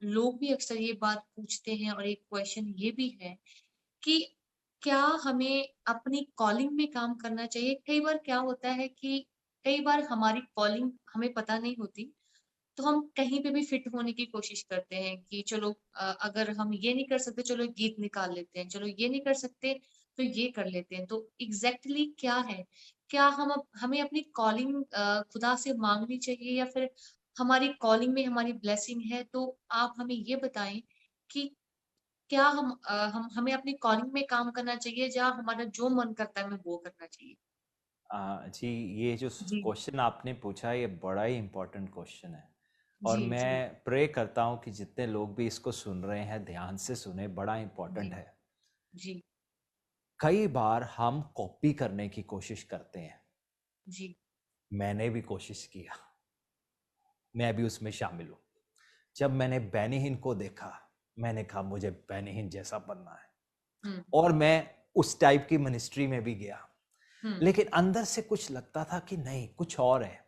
लोग भी अक्सर ये बात पूछते हैं और एक क्वेश्चन ये भी है कि क्या हमें अपनी कॉलिंग में काम करना चाहिए? कई बार क्या होता है कि कई बार हमारी कॉलिंग हमें पता नहीं होती, तो हम कहीं पे भी फिट होने की कोशिश करते हैं कि चलो अगर हम ये नहीं कर सकते, चलो गीत निकाल लेते हैं, चलो ये नहीं कर सकते, तो ये कर लेते हैं। तो एग्ज़ैक्टली क्या है? क्या हमें अपनी कॉलिंग खुदा से माँगनी चाहिए या फिर हमारी कॉलिंग में हमारी ब्लेसिंग है? तो आप हमें ये बताएँ कि क्या हमें अपनी कॉलिंग में काम करना चाहिए या हमारा जो मन करता है हमें वो करना चाहिए? जी, ये जो जी, क्वेश्चन आपने पूछा ये बड़ा ही इम्पोर्टेंट क्वेश्चन है। और जी, जी, मैं प्रे करता हूँ कि जितने लोग भी इसको सुन रहे हैं ध्यान से सुने, बड़ा जी, इम्पोर्टेंट है। जी, कई बार हम कॉपी करने की कोशिश करते हैं। जी, मैंने भी कोशिश किया, मैं भी उसमें शामिल हूँ। जब मैंने बेनी हिन को देखा, मैंने कहा मुझे बेनी हिन जैसा बनना है, हुँ, और मैं उस टाइप की मिनिस्ट्री में भी गया। हुँ, लेकिन अंदर से कुछ लगता था कि नहीं, कुछ और है।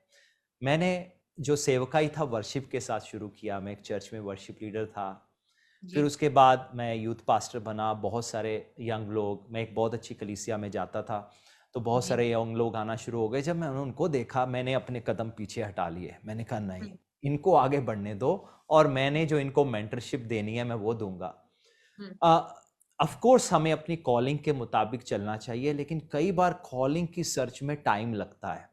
मैंने जो सेवकाई था वर्शिप के साथ शुरू किया। मैं एक चर्च में वर्शिप लीडर था। फिर जी, उसके बाद मैं यूथ पास्टर बना। बहुत सारे यंग लोग, मैं एक बहुत अच्छी कलीसिया में जाता था, तो बहुत जी, सारे यंग लोग आना शुरू हो गए। जब मैंने उनको देखा, मैंने अपने कदम पीछे हटा लिए। मैंने कहा नहीं, हुँ, इनको आगे बढ़ने दो, और मैंने जो इनको मेंटरशिप देनी है मैं वो दूंगा। हुँ, ऑफ कोर्स हमें अपनी कॉलिंग के मुताबिक चलना चाहिए, लेकिन कई बार कॉलिंग की सर्च में टाइम लगता है।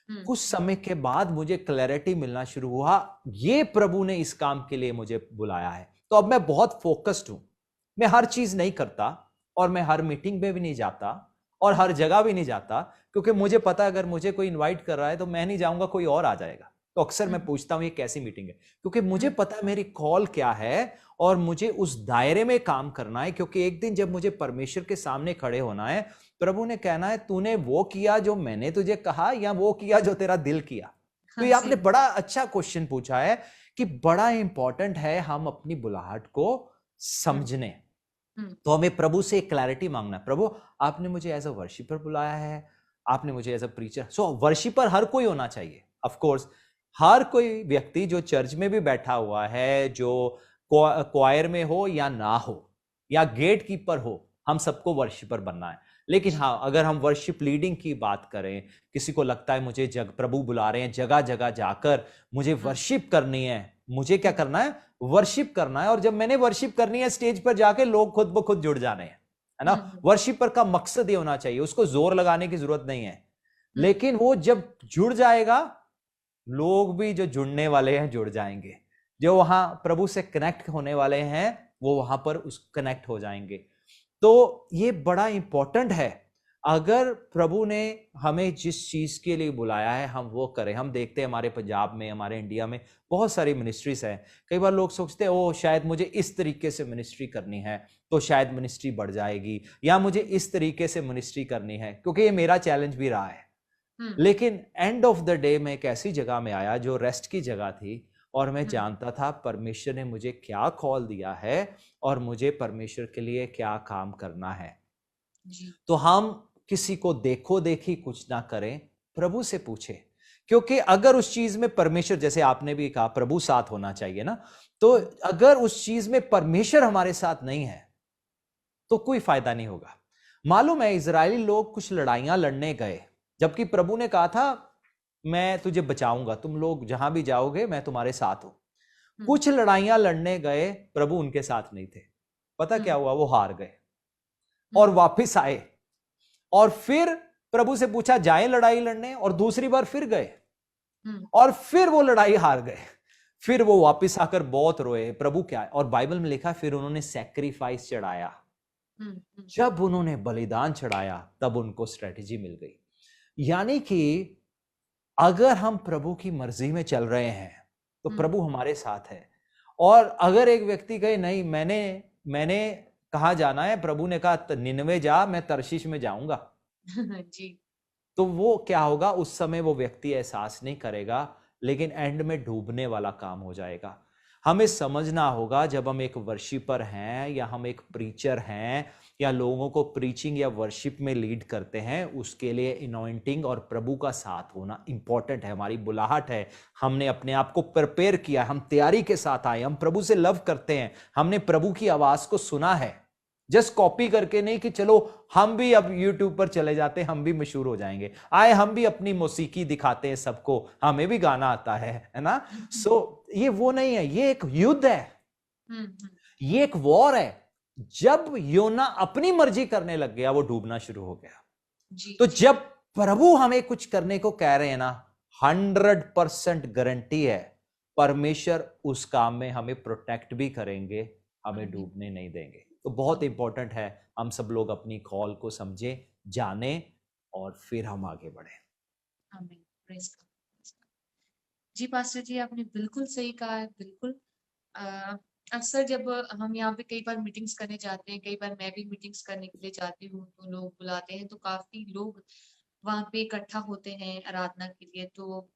हुँ, कुछ हुँ, समय के बाद मुझे क्लैरिटी मिलना शुरू हुआ, ये प्रभु ने इस काम के लिए मुझे बुलाया है। तो अब मैं बहुत फोकस्ड हूं। मैं हर चीज नहीं करता, और मैं हर मीटिंग में भी नहीं जाता, और हर जगह भी नहीं जाता, क्योंकि मुझे पता है अगर मुझे कोई इनवाइट कर रहा है तो मैं नहीं जाऊंगा, कोई और आ जाएगा। तो अक्सर हुँ, मैं पूछता हूं ये कैसी मीटिंग है, क्योंकि मुझे हुँ, पता है मेरी कॉल क्या है, और मुझे उस दायरे में काम करना है। क्योंकि एक दिन जब मुझे परमेश्वर के सामने खड़े होना है, प्रभु ने कहना है तूने वो किया जो मैंने तुझे कहा, या वो किया जो तेरा दिल किया। तो हाँ, ये आपने सही बड़ा अच्छा क्वेश्चन पूछा है, कि बड़ा इंपॉर्टेंट है हम अपनी बुलाहट को हुँ, समझने। हुँ, तो हमें प्रभु से क्लैरिटी मांगना है, प्रभु आपने मुझे एज अ वर्शिपर बुलाया है, आपने मुझे as a preacher. So worshipper हर कोई होना चाहिए, ऑफ कोर्स। हर कोई व्यक्ति जो चर्च में भी बैठा हुआ है, जो क्वायर में हो या ना हो, या गेट कीपर हो, हम सबको वर्शिपर बनना है। लेकिन जी, हाँ, अगर हम वर्शिप लीडिंग की बात करें, किसी को लगता है मुझे प्रभु बुला रहे हैं जगह जगह जाकर मुझे हुँ, वर्शिप करनी है, मुझे क्या हुँ, करना है, वर्शिप करना है। और जब मैंने वर्शिप करनी है, स्टेज पर जाके लोग खुद ब खुद जुड़ जाने हैं, है हुँ, ना। हुँ, वर्शिपर का मकसद ये होना चाहिए, उसको जोर लगाने की जरूरत नहीं है। हुँ, लेकिन वो जब जुड़ जाएगा, लोग भी जो जुड़ने वाले हैं जुड़ जाएंगे, जो वहां प्रभु से कनेक्ट होने वाले हैं वो वहां पर उस कनेक्ट हो जाएंगे। तो ये बड़ा इंपॉर्टेंट है। अगर प्रभु ने हमें जिस चीज के लिए बुलाया है हम वो करें। हम देखते हैं हमारे पंजाब में, हमारे इंडिया में बहुत सारी मिनिस्ट्रीज हैं। कई बार लोग सोचते हैं ओ शायद मुझे इस तरीके से मिनिस्ट्री करनी है तो शायद मिनिस्ट्री बढ़ जाएगी, या मुझे इस तरीके से मिनिस्ट्री करनी है, क्योंकि ये मेरा चैलेंज भी रहा है। हुँ, लेकिन एंड ऑफ द डे मैं एक ऐसी जगह में आया जो रेस्ट की जगह थी, और मैं हुँ, जानता था परमेश्वर ने मुझे क्या कॉल दिया है, और मुझे परमेश्वर के लिए क्या काम करना है। जी, तो हम किसी को देखो देखी कुछ ना करें, प्रभु से पूछे। क्योंकि अगर उस चीज में परमेश्वर, जैसे आपने भी कहा प्रभु साथ होना चाहिए ना, तो हुँ, अगर उस चीज में परमेश्वर हमारे साथ नहीं है तो कोई फायदा नहीं होगा। मालूम है इजरायली लोग कुछ लड़ाइयां लड़ने गए, जबकि प्रभु ने कहा था मैं तुझे बचाऊंगा, तुम लोग जहां भी जाओगे मैं तुम्हारे साथ हूं। हुँ, कुछ लड़ाइयां लड़ने गए, प्रभु उनके साथ नहीं थे। पता क्या हुँ, हुआ, वो हार गए और हुँ, वापस आए। और फिर प्रभु से पूछा जाए लड़ाई लड़ने, और दूसरी बार फिर गए, हुँ, और फिर वो लड़ाई हार गए। फिर वो वापस आकर बहुत रोए, प्रभु क्या है। और बाइबल में लिखा फिर उन्होंने सैक्रिफाइस चढ़ाया। हुँ, हुँ, जब उन्होंने बलिदान चढ़ाया तब उनको स्ट्रेटेजी मिल गई। यानी कि अगर हम प्रभु की मर्जी में चल रहे हैं तो हुँ, प्रभु हमारे साथ है। और अगर एक व्यक्ति कहे नहीं, मैंने मैंने कहा जाना है, प्रभु ने कहा निनवे जा, मैं तर्शीश में जाऊंगा, जी, तो वो क्या होगा, उस समय वो व्यक्ति एहसास नहीं करेगा, लेकिन एंड में डूबने वाला काम हो जाएगा। हमें समझना होगा जब हम एक वर्शिपर हैं या हम एक प्रीचर हैं या लोगों को प्रीचिंग या वर्शिप में लीड करते हैं, उसके लिए इनॉइंटिंग और प्रभु का साथ होना इंपॉर्टेंट है। हमारी बुलाहट है, हमने अपने आप को प्रिपेयर किया, हम तैयारी के साथ आए, हम प्रभु से लव करते हैं, हमने प्रभु की आवाज को सुना है। जस्ट कॉपी करके नहीं कि चलो हम भी अब यूट्यूब पर चले जाते हैं, हम भी मशहूर हो जाएंगे, आए हम भी अपनी मौसीकी दिखाते हैं सबको, हमें भी गाना आता है ना। सो ये वो नहीं है, ये एक युद्ध है, ये एक वॉर है। जब योना अपनी मर्जी करने लग गया, वो डूबना शुरू हो गया। तो जब प्रभु हमें कुछ करने को कह रहे हैं ना, 100% गारंटी है परमेश्वर उस काम में हमें प्रोटेक्ट भी करेंगे, हमें डूबने नहीं देंगे। तो बहुत इंपॉर्टेंट है हम सब लोग अपनी कॉल को समझे, जाने और फिर हम आगे बढ़े। जी पास्टर जी, आपने बिल्कुल सही कहा है, बिल्कुल। अक्सर जब हम यहाँ पे कई बार मीटिंग्स करने जाते हैं, कई बार मैं भी मीटिंग्स करने के लिए जाती हूँ, तो लोग बुलाते हैं तो काफी लोग वहां पे इकट्ठा होते हैं आराधना के लिए। तो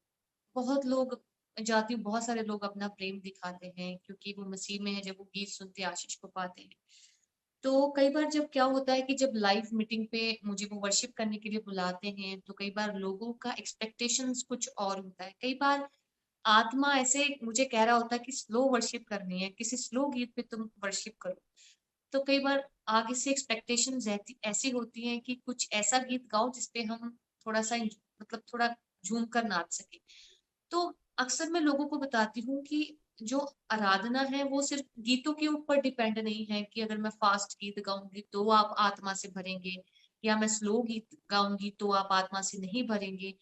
बहुत लोग जाती हूँ, बहुत सारे लोग अपना प्रेम दिखाते हैं क्योंकि वो मसीह में है। जब वो गीत सुनते आशीष को पाते हैं, तो कई बार जब क्या होता है कि जब लाइव मीटिंग पे मुझे वो वर्शिप करने के लिए बुलाते हैं, तो कई बार लोगों का एक्सपेक्टेशंस कुछ और होता है। कई बार आत्मा ऐसे मुझे कह रहा होता है कि स्लो वर्शिप करनी है, किसी स्लो गीत पे तुम वर्शिप करो। तो कई बार आगे से एक्सपेक्टेशंस ऐसी होती हैं कि कुछ ऐसा गीत गाओ जिसपे हम थोड़ा सा मतलब थोड़ा झूम कर नाच सके। तो अक्सर मैं लोगों को बताती हूँ कि जो आराधना है वो सिर्फ गीतों के ऊपर डिपेंड नहीं है कि अगर मैं फास्ट गीत गाऊंगी तो आप आत्मा से भरेंगे, या मैं स्लो गीत गाऊंगी तो आप आत्मा से नहीं भरेंगे।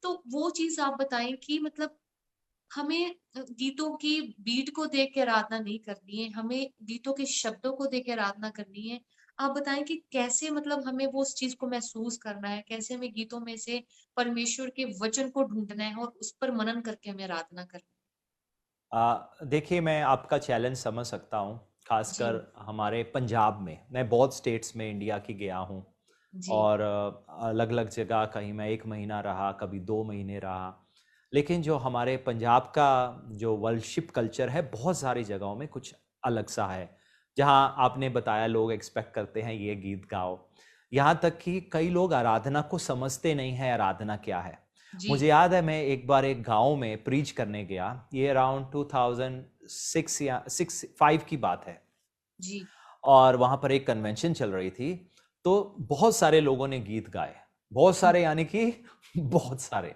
तो वो चीज आप बताएं कि मतलब हमें गीतों की बीट को देख के आराधना नहीं करनी है, हमें गीतों के शब्दों को देख के आराधना करनी है। आप बताएं कि कैसे मतलब हमें वो उस चीज को महसूस करना है, कैसे हमें गीतों में से परमेश्वर के वचन को ढूंढना है और उस पर मनन करके हमें आराधना करनी देखिए, मैं आपका चैलेंज समझ सकता हूँ, है। जी। खासकर हमारे पंजाब में। मैं बहुत स्टेट्स में इंडिया की गया हूँ जी। और अलग अलग जगह, कहीं मैं 1 महीना रहा, कभी 2 महीने रहा। लेकिन जो हमारे पंजाब का जो वर्शिप कल्चर है, बहुत सारी जगहों में कुछ अलग सा है। जहाँ आपने बताया लोग एक्सपेक्ट करते हैं ये गीत गाओ, यहाँ तक कि कई लोग आराधना को समझते नहीं है, आराधना क्या है। जी। मुझे याद है, मैं एक बार एक गांव में प्रीच करने गया, ये अराउंड 2006 या 5 की बात है। जी। और वहां पर एक कन्वेंशन चल रही थी, तो बहुत सारे लोगों ने गीत गाए, बहुत सारे यानी कि बहुत सारे।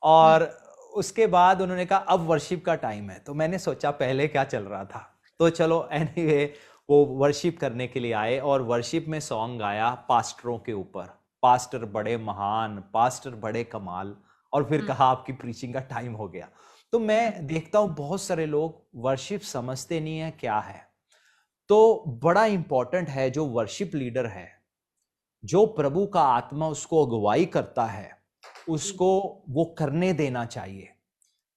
और उसके बाद उन्होंने कहा अब वर्शिप का टाइम है। तो मैंने सोचा पहले क्या चल रहा था, तो चलो एनीवे वो वर्शिप करने के लिए आए और वर्शिप में सॉन्ग गाया पास्टरों के ऊपर, पास्टर बड़े महान, पास्टर बड़े कमाल, और फिर कहा आपकी प्रीचिंग का टाइम हो गया। तो मैं देखता हूं बहुत सारे लोग वर्शिप समझते नहीं है क्या है। तो बड़ा इंपॉर्टेंट है, जो वर्शिप लीडर है, जो प्रभु का आत्मा उसको अगुवाई करता है, उसको वो करने देना चाहिए,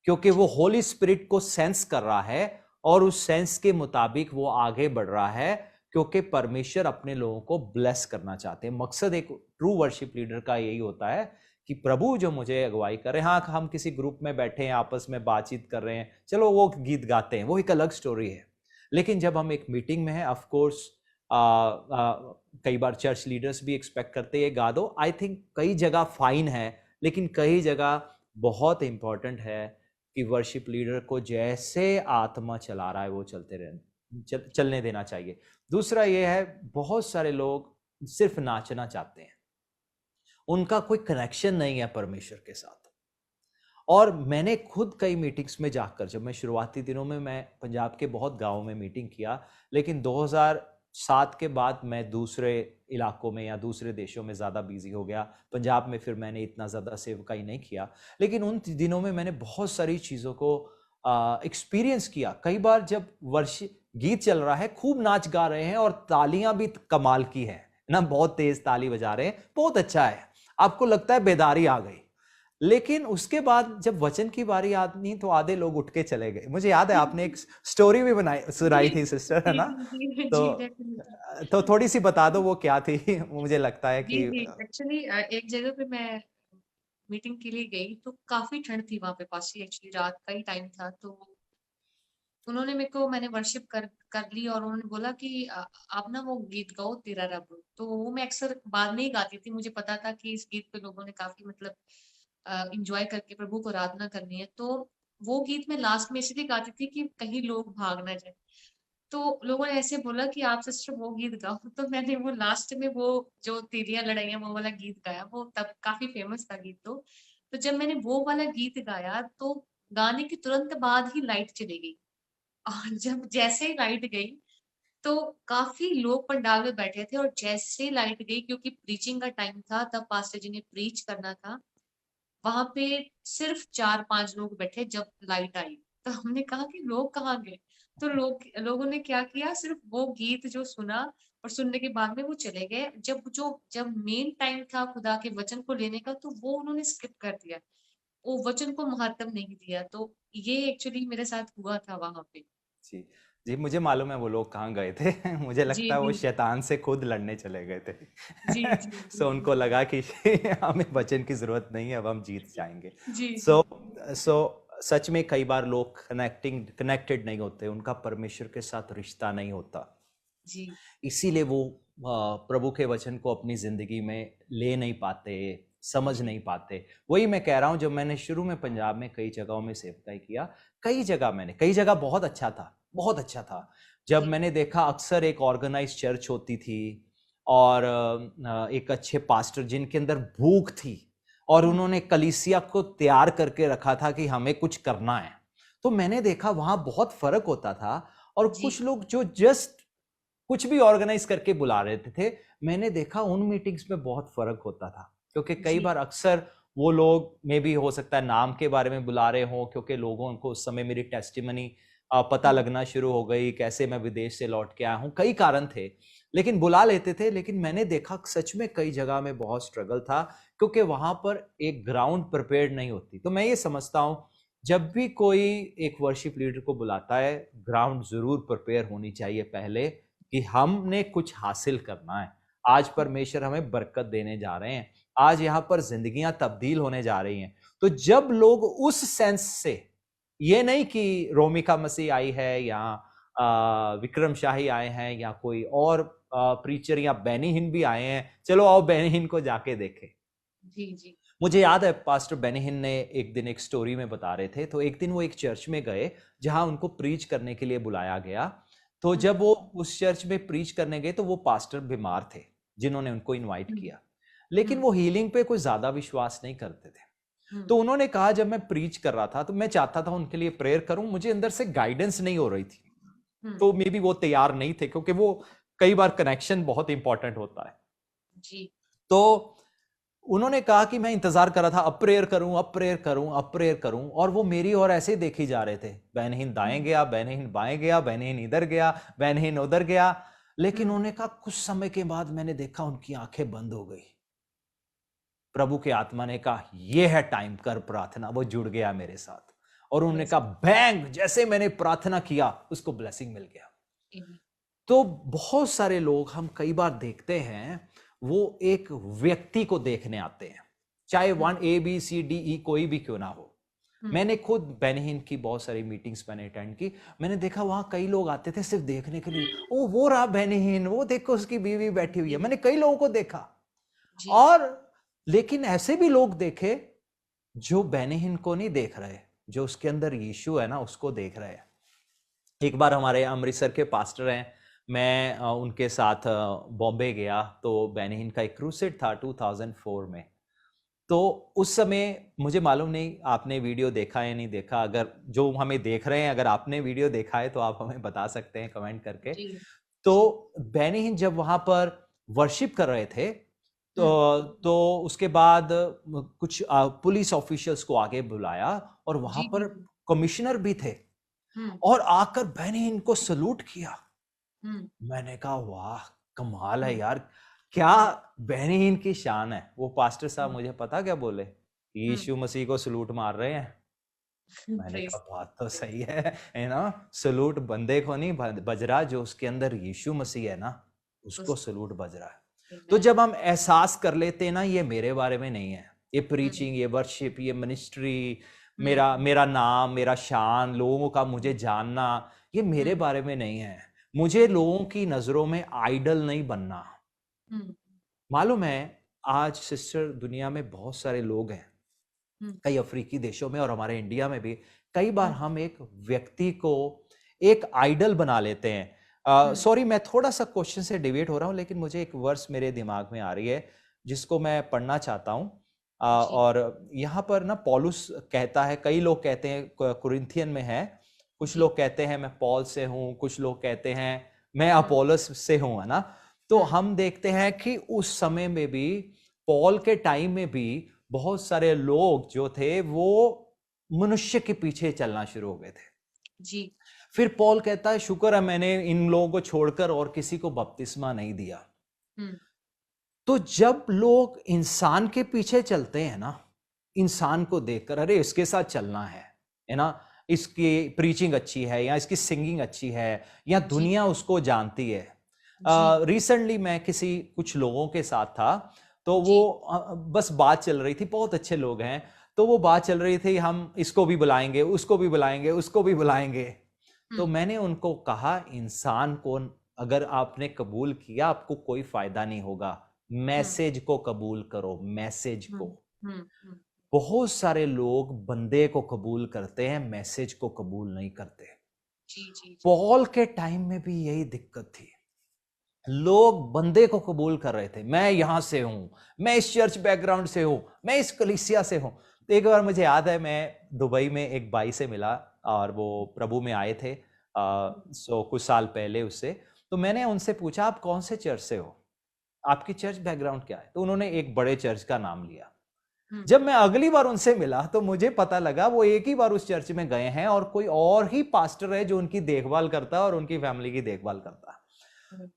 क्योंकि वो होली स्पिरिट को सेंस कर रहा है और उस सेंस के मुताबिक वो आगे बढ़ रहा है, क्योंकि परमेश्वर अपने लोगों को ब्लेस करना चाहते हैं। मकसद एक ट्रू वर्शिप लीडर का यही होता है कि प्रभु जो मुझे अगुवाई कर रहे हैं, हाँ हम किसी ग्रुप में बैठे हैं, आपस में बातचीत कर रहे हैं, चलो वो गीत गाते हैं, वो एक अलग स्टोरी है। लेकिन जब हम एक मीटिंग में हैं, ऑफ कोर्स कई बार चर्च लीडर्स भी एक्सपेक्ट करते हैं गा दो। आई थिंक कई जगह फाइन है, लेकिन कई जगह बहुत इंपॉर्टेंट है कि वर्शिप लीडर को जैसे आत्मा चला रहा है वो चलने देना चाहिए। दूसरा ये है, बहुत सारे लोग सिर्फ नाचना चाहते हैं, उनका कोई कनेक्शन नहीं है परमेश्वर के साथ। और मैंने खुद कई मीटिंग्स में जाकर, जब मैं शुरुआती दिनों में मैं पंजाब के बहुत गांवों में मीटिंग किया, लेकिन 2007 के बाद मैं दूसरे इलाकों में या दूसरे देशों में ज़्यादा बिजी हो गया। पंजाब में फिर मैंने इतना ज़्यादा सेवकाई नहीं किया, लेकिन उन दिनों में मैंने बहुत सारी चीज़ों को एक्सपीरियंस किया। कई बार जब गीत चल रहा है, खूब नाच गा रहे हैं और तालियां भी कमाल की है ना, बहुत तेज ताली बजा रहे हैं, बहुत अच्छा है, आपको लगता है बेदारी आ गई। लेकिन उसके बाद जब वचन की बारी आनी तो आधे लोग उठ के चले गए। मुझे याद है आपने एक स्टोरी भी सुनाई थी सिस्टर, है जी। ना। जी। तो जी। डेफिनेटली। थोड़ी सी बता दो वो क्या थी। मुझे लगता है जी। कि जी। एक्चुअली एक जगह पे मैं मीटिंग के लिए गई तो काफी ठंड थी वहां पे, पास ही एक्चुअली रात का ही टाइम था। तो उन्होंने मेरे को मैंने वर्शिप कर ली और उन्होंने बोला कि आप ना वो गीत गाओ तेरा रब। तो वो मैं अक्सर बाद में ही गाती थी। मुझे पता था कि इस गीत पे लोगों ने काफ़ी मतलब एन्जॉय करके प्रभु को आराधना करनी है। तो वो गीत मैं लास्ट में इसलिए गाती थी कि कहीं लोग भाग ना जाएँ। तो लोगों ने ऐसे बोला कि आप सिस्टर वो गीत गाओ, तो मैंने वो लास्ट में वो जो तीलियां लड़ाइयाँ वो वाला गीत गाया, वो तब काफ़ी फ़ेमस था गीत तो। तो जब मैंने वो वाला गीत गाया तो गाने के तुरंत बाद ही लाइट चली गई और जब जैसे ही लाइट गई तो काफ़ी लोग पंडाल में बैठे थे और जैसे ही लाइट गई क्योंकि प्रीचिंग का टाइम था तब पास्टर जी ने प्रीच करना था, वहाँ पे सिर्फ 4-5 लोग बैठे जब लाइट आई। तो हमने कहा कि लोग कहाँ गए? तो लोगों ने क्या किया सिर्फ वो गीत जो सुना और सुनने के बाद में वो चले गए। जब मेन टाइम था खुदा के वचन को लेने का तो वो उन्होंने स्किप कर दिया। वो वचन को महत्व नहीं दिया। तो ये एक्चुअली मेरे साथ हुआ था वहाँ पे। जी जी, मुझे मालूम है वो लोग कहाँ गए थे। मुझे जी, लगता है वो जी। शैतान से खुद लड़ने चले गए थे। जी, जी, सो बिल्कुल। उनको लगा कि हमें वचन की जरूरत नहीं है, अब हम जीत जाएंगे। जी, सो जी। सो सच में कई बार लोग कनेक्टेड नहीं होते, उनका परमेश्वर के साथ रिश्ता नहीं होता, जी। इसीलिए वो प्रभु के वचन को अपनी जिंदगी में ले नहीं पाते, समझ जी। नहीं पाते। वही मैं कह रहा हूँ, जब मैंने शुरू में पंजाब में कई जगहों में सेवकाई किया, कई जगह बहुत अच्छा था, बहुत अच्छा था। जब जी। मैंने देखा अक्सर एक ऑर्गेनाइज चर्च होती थी और एक अच्छे पास्टर जिनके अंदर भूख थी और हुँ। उन्होंने कलीसिया को तैयार करके रखा था कि हमें कुछ करना है। तो मैंने देखा वहां बहुत फर्क होता था। और जी। कुछ लोग जो जस्ट कुछ भी ऑर्गेनाइज करके बुला रहे थे, मैंने देखा उन मीटिंग्स में बहुत फर्क होता था। क्योंकि कई जी। बार अक्सर वो लोग में भी हो सकता है नाम के बारे में बुला रहे हो, क्योंकि लोगों को उस समय मेरी टेस्टिमनी पता हुँ। लगना शुरू हो गई, कैसे मैं विदेश से लौट के आया हूं, कई कारण थे। लेकिन बुला लेते थे, लेकिन मैंने देखा सच में कई जगह में बहुत स्ट्रगल था, क्योंकि वहां पर एक ग्राउंड प्रिपेयर्ड नहीं होती। तो मैं ये समझता हूं, जब भी कोई एक वर्शिप लीडर को बुलाता है, ग्राउंड जरूर प्रिपेयर होनी चाहिए पहले, कि हमने कुछ हासिल करना है। आज हुँ। परमेश्वर हमें बरकत देने जा रहे हैं, आज यहाँ पर जिंदगियां तब्दील होने जा रही हैं। तो जब लोग उस सेंस से, ये नहीं कि रोमिका मसीह आई है या विक्रम शाही आए हैं या कोई और प्रीचर या बेनीहिन भी आए हैं, चलो आओ बेनीहिन को जाके देखें। जी, जी। मुझे याद है पास्टर बेनीहिन ने एक दिन एक स्टोरी में बता रहे थे, तो एक दिन वो एक चर्च में गए जहां उनको प्रीच करने के लिए बुलाया गया। तो हुँ। जब वो उस चर्च में प्रीच करने गए तो वो पास्टर बीमार थे जिन्होंने उनको इनवाइट हुँ। किया, लेकिन हुँ। वो हीलिंग पे कोई ज्यादा विश्वास नहीं करते थे। हुँ। तो उन्होंने कहा, जब मैं प्रीच कर रहा था तो मैं चाहता था उनके लिए प्रेयर करूं, मुझे अंदर से गाइडेंस नहीं हो रही थी। हुँ। तो मे बी वो तैयार नहीं थे, क्योंकि वो कई बार कनेक्शन बहुत इंपॉर्टेंट होता है। जी। तो उन्होंने कहा कि मैं इंतजार कर रहा था, अब प्रेयर करूं, अब प्रेयर करूं, अब प्रेयर करूं, और वो मेरी ओर ऐसे ही देखी जा रहे थे। बेनहीन दाएं हुँ। गया, बेनहीन बाएं गया, बेनहीन इधर गया, बेनहीन उधर गया। लेकिन हुँ। उन्होंने कहा, कुछ समय के बाद मैंने देखा उनकी आंखें बंद हो गई। प्रभु के आत्मा ने कहा, यह है टाइम, कर प्रार्थना। वो जुड़ गया मेरे साथ और उन्होंने प्रेज़ कहा, बैंग, जैसे मैंने प्रार्थना किया उसको ब्लेसिंग मिल गया। आमीन। तो बहुत सारे लोग हम कई बार देखते हैं, वो एक व्यक्ति को देखने आते हैं, चाहे हुँ। 1 ABCDE कोई भी क्यों ना हो। हुँ। मैंने खुद बेनिहिन की बहुत सारी मीटिंग्स मैंने अटेंड की। मैंने देखा वहां कई लोग आते थे सिर्फ देखने के लिए, ओ वो रहा बेनिहिन, वो देखो उसकी बीवी बैठी हुई है। जी। मैंने कई लोगों को देखा। जी। और लेकिन ऐसे भी लोग देखे जो बेनिहिन को नहीं देख रहे, जो उसके अंदर यीशु है ना उसको देख रहे हैं। एक बार हमारे अमृतसर के पास्टर हैं, मैं उनके साथ बॉम्बे गया, तो बेनिहिन का एक क्रूसेड था 2004 में। तो उस समय मुझे मालूम नहीं आपने वीडियो देखा या नहीं देखा, अगर जो हमें देख रहे हैं अगर आपने वीडियो देखा है तो आप हमें बता सकते हैं कमेंट करके। जी। तो जी। बेनिहिन जब वहां पर वर्शिप कर रहे थे, हुँ। तो उसके बाद कुछ पुलिस ऑफिशियल्स को आगे बुलाया और वहां जी, पर जी, जी। कमिश्नर भी थे, हुँ। और आकर बेनिहिन को सलूट किया। हुँ। मैंने कहा, वाह, कमाल है हुँ। यार, क्या हुँ। बेनिहिन की शान है। वो पास्टर साहब हुँ। मुझे पता क्या बोले, हुँ। यीशु मसीह को सलूट मार रहे हैं। मैंने कहा, प्रेज़ बात तो सही है ना। सलूट बंदे को नहीं बज रहा, जो उसके अंदर यीशु मसीह है ना उसको उसको सलूट बज रहा है। तो आमीन। जब हम एहसास कर लेते हैं ना, ये मेरे बारे में नहीं है, ये हुँ। प्रीचिंग, ये वर्शिप, ये मिनिस्ट्री, मेरा नाम, मेरा शान, लोगों का मुझे जानना, ये मेरे बारे में नहीं है। मुझे लोगों की नजरों में आइडल नहीं बनना। मालूम है आज सिस्टर दुनिया में बहुत सारे लोग हैं, कई अफ्रीकी देशों में और हमारे इंडिया में भी, कई बार हम एक व्यक्ति को एक आइडल बना लेते हैं। सॉरी मैं थोड़ा सा क्वेश्चन से डिविएट हो रहा हूं, लेकिन मुझे एक वर्स मेरे दिमाग में आ रही है जिसको मैं पढ़ना चाहता हूं। और यहाँ पर ना पौलुस कहता है, कई लोग कहते हैं कुरिन्थियन में है, कुछ लोग कहते हैं मैं पॉल से हूं, कुछ लोग कहते हैं मैं अपोलोस से हूं, है ना। तो हम देखते हैं कि उस समय में भी, पॉल के टाइम में भी बहुत सारे लोग जो थे वो मनुष्य के पीछे चलना शुरू हो गए थे जी। फिर पॉल कहता है शुक्र है मैंने इन लोगों को छोड़कर और किसी को बपतिस्मा नहीं दिया। तो जब लोग इंसान के पीछे चलते हैं ना, इंसान को देखकर अरे इसके साथ चलना है ना, इसकी प्रीचिंग अच्छी है या इसकी सिंगिंग अच्छी है या दुनिया उसको जानती है। रिसेंटली मैं कुछ लोगों के साथ था, तो वो बस बात चल रही थी, बहुत अच्छे लोग हैं, तो वो बात चल रही थी हम इसको भी बुलाएंगे, उसको भी बुलाएंगे, उसको भी बुलाएंगे। तो मैंने उनको कहा इंसान को अगर आपने कबूल किया आपको कोई फायदा नहीं होगा, मैसेज को कबूल करो, मैसेज को। बहुत सारे लोग बंदे को कबूल करते हैं, मैसेज को कबूल नहीं करते। पॉल के टाइम में भी यही दिक्कत थी, लोग बंदे को कबूल कर रहे थे, मैं यहां से हूं, मैं इस चर्च बैकग्राउंड से हूं, मैं इस कलीसिया से हूं। तो एक बार मुझे याद है मैं दुबई में एक भाई से मिला और वो प्रभु में आए थे कुछ साल पहले उससे। तो मैंने उनसे पूछा आप कौन से चर्च से हो, आपकी चर्च बैकग्राउंड क्या है। तो उन्होंने एक बड़े चर्च का नाम लिया। जब मैं अगली बार उनसे मिला तो मुझे पता लगा वो एक ही बार उस चर्च में गए हैं और कोई और ही पास्टर है जो उनकी देखभाल करता है और उनकी फैमिली की देखभाल करता है।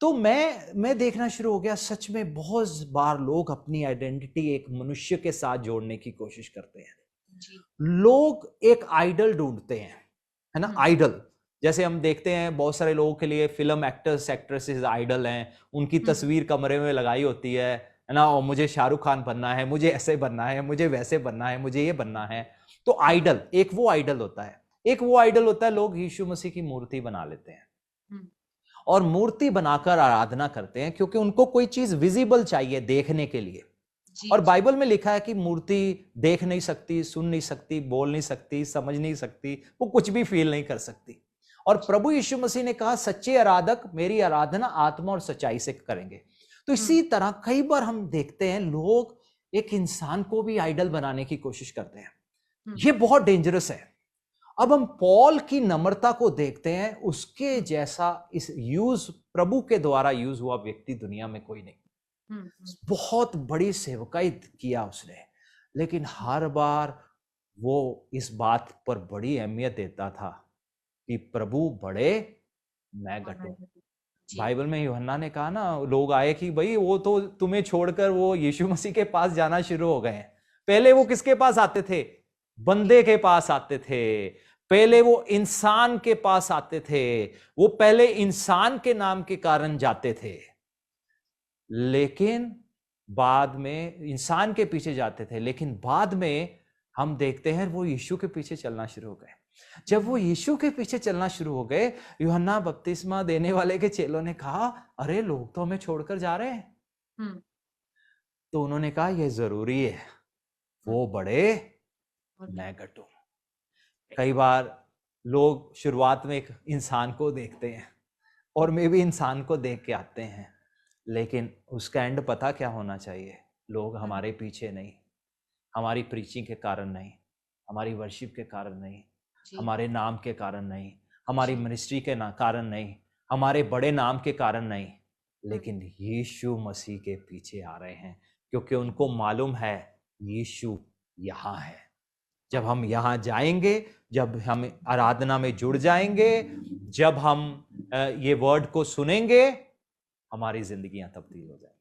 तो मैं देखना शुरू हो गया, सच में बहुत बार लोग अपनी आइडेंटिटी एक मनुष्य के साथ जोड़ने की कोशिश करते हैं। लोग एक आइडल ढूंढते हैं, है ना, आइडल। जैसे हम देखते हैं बहुत सारे लोगों के लिए फिल्म एक्टर्स एक्ट्रेसेस आइडल हैं, उनकी तस्वीर कमरे में लगाई होती है ना, और मुझे शाहरुख खान बनना है, मुझे ऐसे बनना है, मुझे वैसे बनना है, मुझे ये बनना है। तो आइडल, एक वो आइडल होता है, एक वो आइडल होता है लोग यीशु मसीह की मूर्ति बना लेते हैं और मूर्ति बनाकर आराधना करते हैं क्योंकि उनको कोई चीज विजिबल चाहिए देखने के लिए। और बाइबल में लिखा है कि मूर्ति देख नहीं सकती, सुन नहीं सकती, बोल नहीं सकती, समझ नहीं सकती, वो कुछ भी फील नहीं कर सकती। और प्रभु यीशु मसीह ने कहा सच्चे आराधक मेरी आराधना आत्मा और सच्चाई से करेंगे। तो इसी तरह कई बार हम देखते हैं लोग एक इंसान को भी आइडल बनाने की कोशिश करते हैं। ये बहुत डेंजरस है। अब हम पॉल की नम्रता को देखते हैं, उसके जैसा इस प्रभु के द्वारा यूज हुआ व्यक्ति दुनिया में कोई नहीं। बहुत बड़ी सेवकाई किया उसने, लेकिन हर बार वो इस बात पर बड़ी अहमियत देता था कि प्रभु बड़े मैं घटूं। बाइबल में यूहन्ना ने कहा ना, लोग आए कि भाई वो तो तुम्हें छोड़कर वो यीशु मसीह के पास जाना शुरू हो गए हैं। पहले वो किसके पास आते थे? बंदे के पास आते थे, पहले वो इंसान के पास आते थे, वो पहले इंसान के नाम के कारण जाते थे, लेकिन बाद में इंसान के पीछे जाते थे, लेकिन बाद में हम देखते हैं वो यीशु के पीछे चलना शुरू हो गए। जब वो यीशु के पीछे चलना शुरू हो गए, यूहन्ना बपतिस्मा देने वाले के चेलों ने कहा अरे लोग तो हमें छोड़कर जा रहे हैं। तो उन्होंने कहा यह जरूरी है, वो बड़े मैं घटूं। कई बार लोग शुरुआत में एक इंसान को देखते हैं और मैं भी इंसान को देख के आते हैं, लेकिन उसका एंड पता क्या होना चाहिए? लोग हमारे पीछे नहीं, हमारी प्रीचिंग के कारण नहीं, हमारी वर्शिप के कारण नहीं, हमारे नाम के कारण नहीं, हमारी मिनिस्ट्री के कारण नहीं, हमारे बड़े नाम के कारण नहीं, लेकिन यीशु मसीह के पीछे आ रहे हैं क्योंकि उनको मालूम है यीशु यहाँ है। जब हम यहाँ जाएंगे, जब हम आराधना में जुड़ जाएंगे, जब हम ये वर्ड को सुनेंगे, हमारी जिंदगियां तब्दील हो जाएंगी।